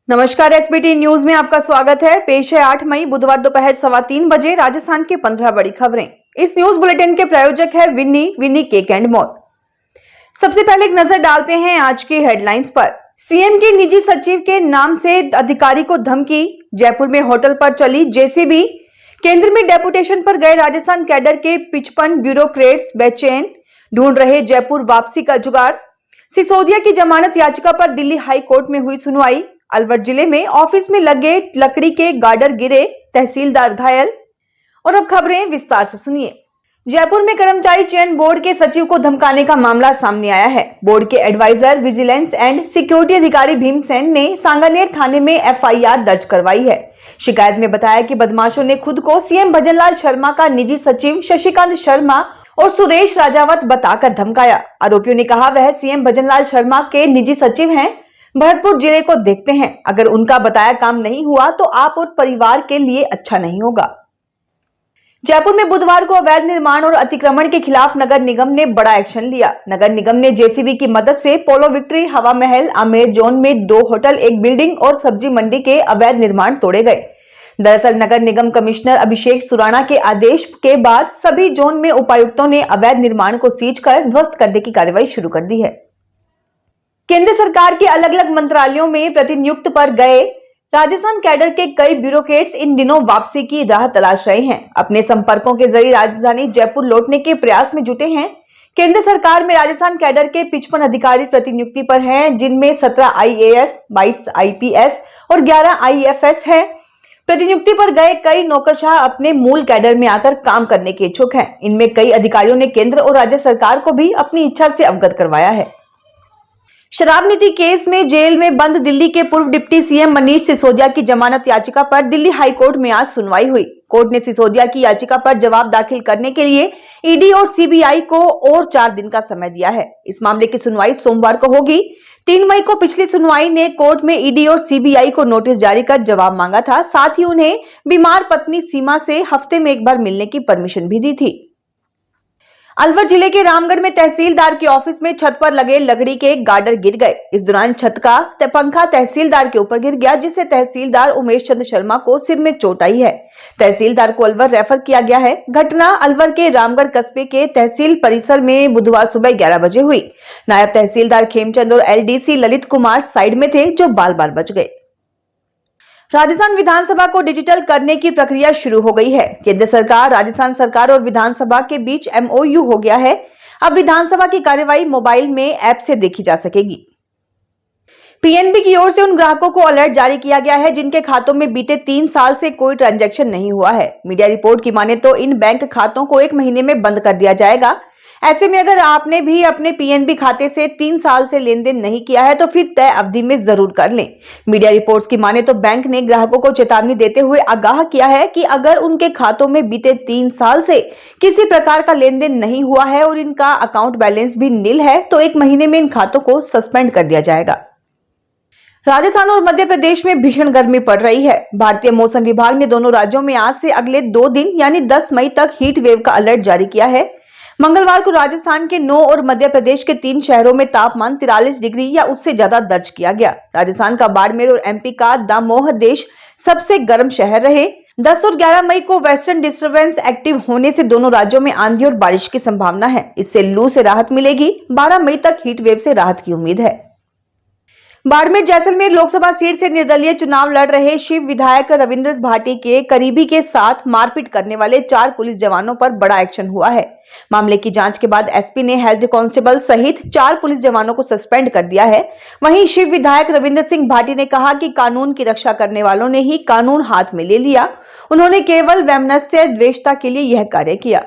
नमस्कार, SBT news में आपका स्वागत है। पेश है 8 मई बुधवार दोपहर 3:15 बजे राजस्थान की 15 बड़ी खबरें। इस न्यूज बुलेटिन के प्रायोजक है विन्नी केक एंड मॉल। सबसे पहले एक नजर डालते हैं आज की हेडलाइंस पर। सीएम के निजी सचिव के नाम से अधिकारी को धमकी, जयपुर में होटल पर चली जेसीबी, केंद्र में डेपुटेशन पर गए राजस्थान कैडर के 55 ब्यूरोक्रेट्स बेचैन, ढूंढ रहे जयपुर वापसी का जुगाड़। सिसोदिया की जमानत याचिका पर दिल्ली हाई कोर्ट में हुई सुनवाई। अलवर जिले में ऑफिस में लगे लकड़ी के गार्डर गिरे, तहसीलदार घायल। और अब खबरें विस्तार से सुनिए। जयपुर में कर्मचारी चयन बोर्ड के सचिव को धमकाने का मामला सामने आया है। बोर्ड के एडवाइजर विजिलेंस एंड सिक्योरिटी अधिकारी भीमसेन ने सांगानेर थाने में एफआईआर दर्ज करवाई है। शिकायत में बताया कि बदमाशों ने खुद को सीएम भजनलाल शर्मा का निजी सचिव शशिकांत शर्मा और सुरेश राजावत बताकर धमकाया। आरोपियों ने कहा वह सीएम भजनलाल शर्मा के निजी सचिव हैं। भरतपुर जिले को देखते हैं, अगर उनका बताया काम नहीं हुआ तो आप और परिवार के लिए अच्छा नहीं होगा। जयपुर में बुधवार को अवैध निर्माण और अतिक्रमण के खिलाफ नगर निगम ने बड़ा एक्शन लिया। नगर निगम ने जेसीबी की मदद से पोलो विक्ट्री, हवा महल, आमेर जोन में 2 होटल, एक बिल्डिंग और सब्जी मंडी के अवैध निर्माण तोड़े गए। दरअसल नगर निगम कमिश्नर अभिषेक सुराणा के आदेश के बाद सभी जोन में उपायुक्तों ने अवैध निर्माण को सीज कर ध्वस्त करने की कार्रवाई शुरू कर दी है। केंद्र सरकार के अलग अलग मंत्रालयों में प्रतिनियुक्त पर गए राजस्थान कैडर के कई ब्यूरोक्रेट्स इन दिनों वापसी की राह तलाश रहे हैं। अपने संपर्कों के जरिए राजधानी जयपुर लौटने के प्रयास में जुटे हैं। केंद्र सरकार में राजस्थान कैडर के 55 अधिकारी प्रतिनियुक्ति पर हैं, जिनमें 17 आईएएस, 22 आईपीएस और 11 आईएफएस हैं। प्रतिनियुक्ति पर गए कई नौकरशाह अपने मूल कैडर में आकर काम करने के इच्छुक हैं। इनमें कई अधिकारियों ने केंद्र और राज्य सरकार को भी अपनी इच्छा से अवगत करवाया है। शराब नीति केस में जेल में बंद दिल्ली के पूर्व डिप्टी सीएम मनीष सिसोदिया की जमानत याचिका पर दिल्ली हाई कोर्ट में आज सुनवाई हुई। कोर्ट ने सिसोदिया की याचिका पर जवाब दाखिल करने के लिए ईडी और सीबीआई को और 4 दिन का समय दिया है। इस मामले की सुनवाई सोमवार को होगी। 3 मई को पिछली सुनवाई ने कोर्ट में ईडी और सीबीआई को नोटिस जारी कर जवाब मांगा था। साथ ही उन्हें बीमार पत्नी सीमा से हफ्ते में एक बार मिलने की परमिशन भी दी थी। अलवर जिले के रामगढ़ में तहसीलदार के ऑफिस में छत पर लगे लकड़ी के गार्डर गिर गए। इस दौरान छत का पंखा तहसीलदार के ऊपर गिर गया, जिससे तहसीलदार उमेश चंद्र शर्मा को सिर में चोट आई है। तहसीलदार को अलवर रेफर किया गया है। घटना अलवर के रामगढ़ कस्बे के तहसील परिसर में बुधवार सुबह 11 बजे हुई। नायब तहसीलदार खेमचंद और एलडीसी ललित कुमार साइड में थे, जो बाल बाल बच गए। राजस्थान विधानसभा को डिजिटल करने की प्रक्रिया शुरू हो गई है। केंद्र सरकार, राजस्थान सरकार और विधानसभा के बीच एमओयू हो गया है। अब विधानसभा की कार्यवाही मोबाइल में ऐप से देखी जा सकेगी। पीएनबी की ओर से उन ग्राहकों को अलर्ट जारी किया गया है जिनके खातों में बीते 3 साल से कोई ट्रांजैक्शन नहीं हुआ है। मीडिया रिपोर्ट की माने तो इन बैंक खातों को 1 महीने में बंद कर दिया जाएगा। ऐसे में अगर आपने भी अपने पीएनबी खाते से 3 साल से लेन देन नहीं किया है तो फिर तय अवधि में जरूर कर लें। मीडिया रिपोर्ट्स की माने तो बैंक ने ग्राहकों को चेतावनी देते हुए आगाह किया है कि अगर उनके खातों में बीते 3 साल से किसी प्रकार का लेन देन नहीं हुआ है और इनका अकाउंट बैलेंस भी नील है तो 1 महीने में इन खातों को सस्पेंड कर दिया जाएगा। राजस्थान और मध्य प्रदेश में भीषण गर्मी पड़ रही है। भारतीय मौसम विभाग ने दोनों राज्यों में आज से अगले 2 दिन यानी 10 मई तक हीट वेव का अलर्ट जारी किया है। मंगलवार को राजस्थान के 9 और मध्य प्रदेश के 3 शहरों में तापमान 43 डिग्री या उससे ज्यादा दर्ज किया गया। राजस्थान का बाड़मेर और एमपी का दामोह देश सबसे गर्म शहर रहे। 10 और 11 मई को वेस्टर्न डिस्टर्बेंस एक्टिव होने से दोनों राज्यों में आंधी और बारिश की संभावना है। इससे लू से राहत मिलेगी। 12 मई तक हीट वेव से राहत की उम्मीद है। बाड़मेर जैसलमेर लोकसभा सीट से निर्दलीय चुनाव लड़ रहे शिव विधायक रविंद्र भाटी के करीबी के साथ मारपीट करने वाले 4 पुलिस जवानों पर बड़ा एक्शन हुआ है। मामले की जांच के बाद एसपी ने हेड कांस्टेबल सहित 4 पुलिस जवानों को सस्पेंड कर दिया है। वहीं शिव विधायक रविंद्र सिंह भाटी ने कहा कि कानून की रक्षा करने वालों ने ही कानून हाथ में ले लिया। उन्होंने केवल वैमनस्य द्वेषता के लिए यह कार्य किया।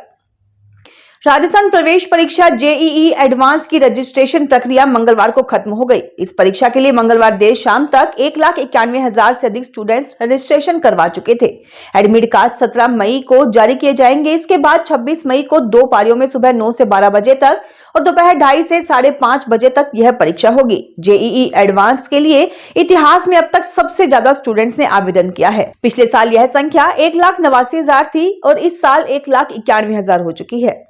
राजस्थान प्रवेश परीक्षा जेईई एडवांस की रजिस्ट्रेशन प्रक्रिया मंगलवार को खत्म हो गई। इस परीक्षा के लिए मंगलवार देर शाम तक 1,91,000 से अधिक स्टूडेंट्स रजिस्ट्रेशन करवा चुके थे। एडमिट कार्ड 17 मई को जारी किए जाएंगे। इसके बाद 26 मई को 2 पारियों में सुबह 9 से 12 बजे तक और दोपहर 2:30 से 5:30 बजे तक यह परीक्षा होगी। जेईई एडवांस के लिए इतिहास में अब तक सबसे ज्यादा स्टूडेंट्स ने आवेदन किया है। पिछले साल यह संख्या 1,89,000 थी और इस साल 1,91,000 हो चुकी है।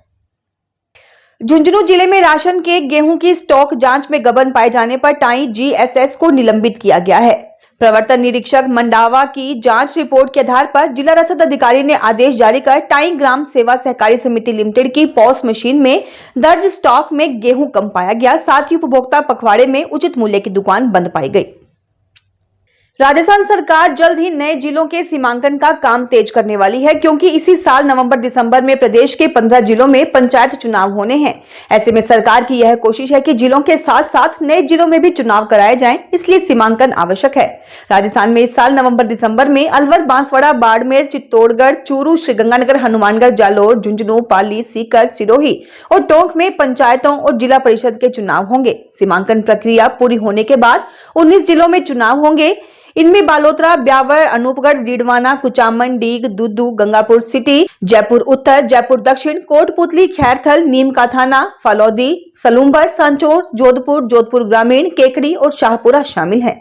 झुंझुनू जिले में राशन के गेहूं की स्टॉक जांच में गबन पाए जाने पर टाई जीएसएस को निलंबित किया गया है। प्रवर्तन निरीक्षक मंडावा की जांच रिपोर्ट के आधार पर जिला रसद अधिकारी ने आदेश जारी कर टाई ग्राम सेवा सहकारी समिति लिमिटेड की पॉस मशीन में दर्ज स्टॉक में गेहूं कम पाया गया। साथ ही उपभोक्ता पखवाड़े में उचित मूल्य की दुकान बंद पाई गई। राजस्थान सरकार जल्द ही नए जिलों के सीमांकन का काम तेज करने वाली है, क्योंकि इसी साल नवंबर-दिसंबर में प्रदेश के 15 जिलों में पंचायत चुनाव होने हैं। ऐसे में सरकार की यह कोशिश है कि जिलों के साथ साथ नए जिलों में भी चुनाव कराए जाएं, इसलिए सीमांकन आवश्यक है। राजस्थान में इस साल नवंबर-दिसंबर में अलवर, बांसवाड़ा, बाड़मेर, चित्तौड़गढ़, चूरू, श्रीगंगानगर, हनुमानगढ़, जालोर, झुंझुनू, पाली, सीकर, सिरोही और टोंक में पंचायतों और जिला परिषद के चुनाव होंगे। सीमांकन प्रक्रिया पूरी होने के बाद 19 जिलों में चुनाव होंगे। इनमें बालोतरा, ब्यावर, अनूपगढ़, डीडवाना, कुचामन, डीग, दुद्दू, गंगापुर सिटी, जयपुर उत्तर, जयपुर दक्षिण, कोटपुतली, खैरथल, नीम का थाना, फलौदी, सलूम्बर, सांचौर, जोधपुर, जोधपुर ग्रामीण, केकड़ी और शाहपुरा शामिल हैं।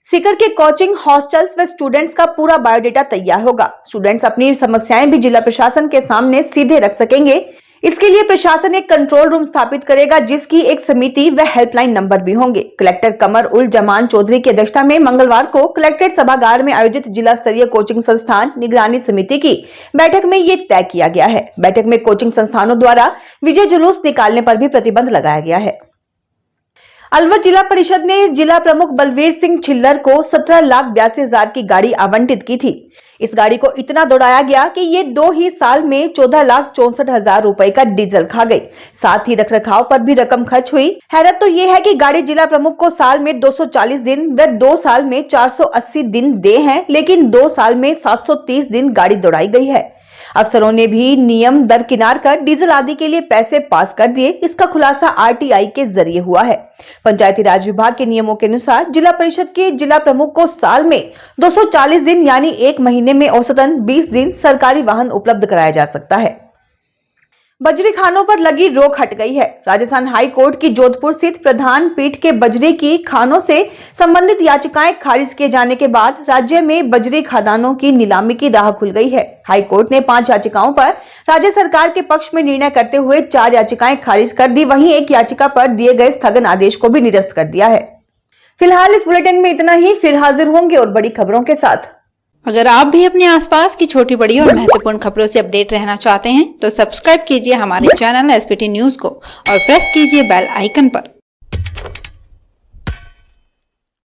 सीकर के कोचिंग हॉस्टल्स व स्टूडेंट्स का पूरा बायोडेटा तैयार होगा। स्टूडेंट्स अपनी समस्याएं भी जिला प्रशासन के सामने सीधे रख सकेंगे। इसके लिए प्रशासन एक कंट्रोल रूम स्थापित करेगा, जिसकी एक समिति व हेल्पलाइन नंबर भी होंगे। कलेक्टर कमर उल जमान चौधरी की अध्यक्षता में मंगलवार को कलेक्ट्रेट सभागार में आयोजित जिला स्तरीय कोचिंग संस्थान निगरानी समिति की बैठक में ये तय किया गया है। बैठक में कोचिंग संस्थानों द्वारा विजय जुलूस निकालने पर भी प्रतिबंध लगाया गया है। अलवर जिला परिषद ने जिला प्रमुख बलवीर सिंह छिल्लर को 17,82,000 की गाड़ी आवंटित की थी। इस गाड़ी को इतना दौड़ाया गया कि ये 2 ही साल में 14,64,000 रुपए का डीजल खा गई। साथ ही रखरखाव पर भी रकम खर्च हुई। हैरत तो ये है कि गाड़ी जिला प्रमुख को साल में 240 दिन व 2 साल में 480 दिन दे हैं, लेकिन 2 साल में 730 दिन गाड़ी दौड़ाई गई है। अफसरों ने भी नियम दरकिनार कर डीजल आदि के लिए पैसे पास कर दिए। इसका खुलासा आरटीआई के जरिए हुआ है। पंचायती राज विभाग के नियमों के अनुसार जिला परिषद के जिला प्रमुख को साल में 240 दिन यानी 1 महीने में औसतन 20 दिन सरकारी वाहन उपलब्ध कराया जा सकता है। बजरी खानों पर लगी रोक हट गई है। राजस्थान हाई कोर्ट की जोधपुर स्थित प्रधान पीठ के बजरी की खानों से संबंधित याचिकाएं खारिज किए जाने के बाद राज्य में बजरी खदानों की नीलामी की राह खुल गई है। हाई कोर्ट ने 5 याचिकाओं पर राज्य सरकार के पक्ष में निर्णय करते हुए 4 याचिकाएं खारिज कर दी। वहीं एक याचिका पर दिए गए स्थगन आदेश को भी निरस्त कर दिया है। फिलहाल इस बुलेटिन में इतना ही। फिर हाजिर होंगे और बड़ी खबरों के साथ। अगर आप भी अपने आसपास की छोटी बड़ी और महत्वपूर्ण खबरों से अपडेट रहना चाहते हैं तो सब्सक्राइब कीजिए हमारे चैनल एसपीटी न्यूज को और प्रेस कीजिए बेल आइकन पर।